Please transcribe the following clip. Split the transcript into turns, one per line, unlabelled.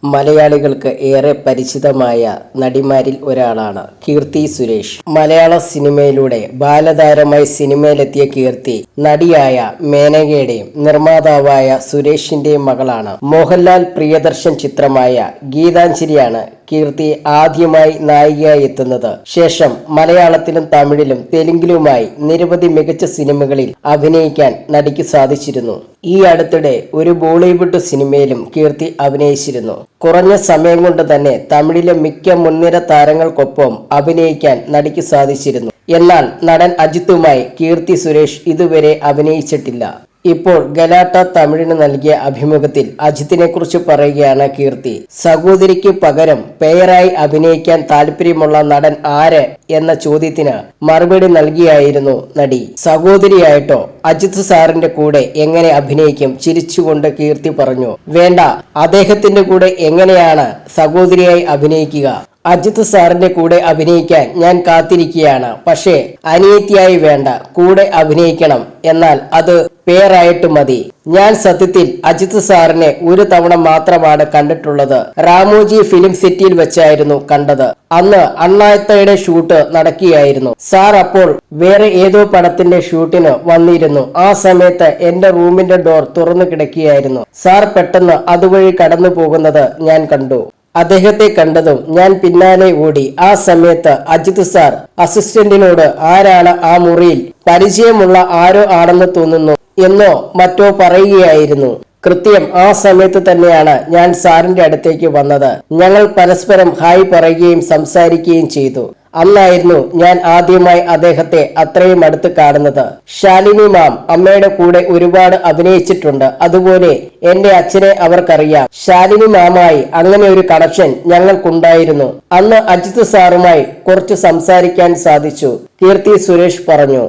മലയാളികൾക്ക് ഏറെ പരിചിതമായ നടിമാരിൽ ഒരാളാണ് കീർത്തി സുരേഷ്. മലയാള സിനിമയിലൂടെ ബാലതാരമായി സിനിമയിലെത്തിയ കീർത്തി നടിയായ മേനകയുടെയും നിർമ്മാതാവായ സുരേഷിന്റെയും മകളാണ്. മോഹൻലാൽ പ്രിയദർശൻ ചിത്രമായ ഗീതാഞ്ജലിയാണ് കീർത്തി ആദ്യമായി നായികയായി എത്തുന്നത്. ശേഷം മലയാളത്തിലും തമിഴിലും തെലുങ്കിലുമായി നിരവധി മികച്ച സിനിമകളിൽ അഭിനയിക്കാൻ നടിക്ക് സാധിച്ചിരുന്നു. ഈ അടുത്തിടെ ഒരു ബോളിവുഡ് സിനിമയിലും കീർത്തി അഭിനയിച്ചിരുന്നു. കുറഞ്ഞ സമയം കൊണ്ട് തന്നെ തമിഴിലെ മിക്ക മുൻനിര താരങ്ങൾക്കൊപ്പം അഭിനയിക്കാൻ നടിക്ക് സാധിച്ചിരുന്നു. എന്നാൽ നടൻ അജിത്തുമായി കീർത്തി സുരേഷ് ഇതുവരെ അഭിനയിച്ചിട്ടില്ല. ഇപ്പോൾ ഗലാട്ട തമിഴിന് നൽകിയ അഭിമുഖത്തിൽ അജിത്തിനെ കുറിച്ച് പറയുകയാണ് കീർത്തി. സഹോദരിക്ക് പകരം പേരായി അഭിനയിക്കാൻ താല്പര്യമുള്ള നടൻ ആര് എന്ന ചോദ്യത്തിന് മറുപടി നൽകിയായിരുന്നു നടി. സഹോദരിയായിട്ടോ അജിത്ത് സാറിന്റെ കൂടെ എങ്ങനെ അഭിനയിക്കും? ചിരിച്ചുകൊണ്ട് കീർത്തി പറഞ്ഞു, വേണ്ട, അദ്ദേഹത്തിന്റെ കൂടെ എങ്ങനെയാണ് സഹോദരിയായി അഭിനയിക്കുക? അജിത്ത് സാറിന്റെ കൂടെ അഭിനയിക്കാൻ ഞാൻ കാത്തിരിക്കുകയാണ്. പക്ഷേ അനിയത്തിയായി വേണ്ട, കൂടെ അഭിനയിക്കണം. എന്നാൽ അത് പേരായിട്ട് മതി. ഞാൻ സത്യത്തിൽ അജിത്ത് സാറിനെ ഒരു തവണ മാത്രമാണ് കണ്ടിട്ടുള്ളത്. രാമോജി ഫിലിം സിറ്റിയിൽ വെച്ചായിരുന്നു കണ്ടത്. അന്ന് അണ്ണാത്തയുടെ ഷൂട്ട് നടക്കുകയായിരുന്നു. സാർ അപ്പോൾ വേറെ ഏതോ പടത്തിന്റെ ഷൂട്ടിന് വന്നിരുന്നു. ആ സമയത്ത് എന്റെ റൂമിന്റെ ഡോർ തുറന്നു കിടക്കുകയായിരുന്നു. സാർ പെട്ടെന്ന് അതുവഴി കടന്നു പോകുന്നത് ഞാൻ കണ്ടു. അദ്ദേഹത്തെ കണ്ടതും ഞാൻ പിന്നാലെ ഓടി. ആ സമയത്ത് അജിത് സാർ അസിസ്റ്റന്റിനോട് ആരാണ് ആ മുറിയിൽ, പരിചയമുള്ള ആരോ ആണെന്ന് തോന്നുന്നു എന്നോ മറ്റോ പറയുകയായിരുന്നു. കൃത്യം ആ സമയത്ത് തന്നെയാണ് ഞാൻ സാറിന്റെ അടുത്തേക്ക് വന്നത്. ഞങ്ങൾ പരസ്പരം ഹായ് പറയുകയും സംസാരിക്കുകയും ചെയ്തു. അന്നായിരുന്നു ഞാൻ ആദ്യമായി അദ്ദേഹത്തെ അത്രയും അടുത്ത് കാണുന്നത്. ശാലിനി മാം അമ്മയുടെ കൂടെ ഒരുപാട് അഭിനയിച്ചിട്ടുണ്ട്. അതുപോലെ എന്റെ അച്ഛനെ അവർക്കറിയാം. ശാലിനി മാമായി അങ്ങനെ ഒരു കണക്ഷൻ ഞങ്ങൾക്കുണ്ടായിരുന്നു. അന്ന് അജിത് സാറുമായി കുറച്ച് സംസാരിക്കാൻ സാധിച്ചു, കീർത്തി സുരേഷ് പറഞ്ഞു.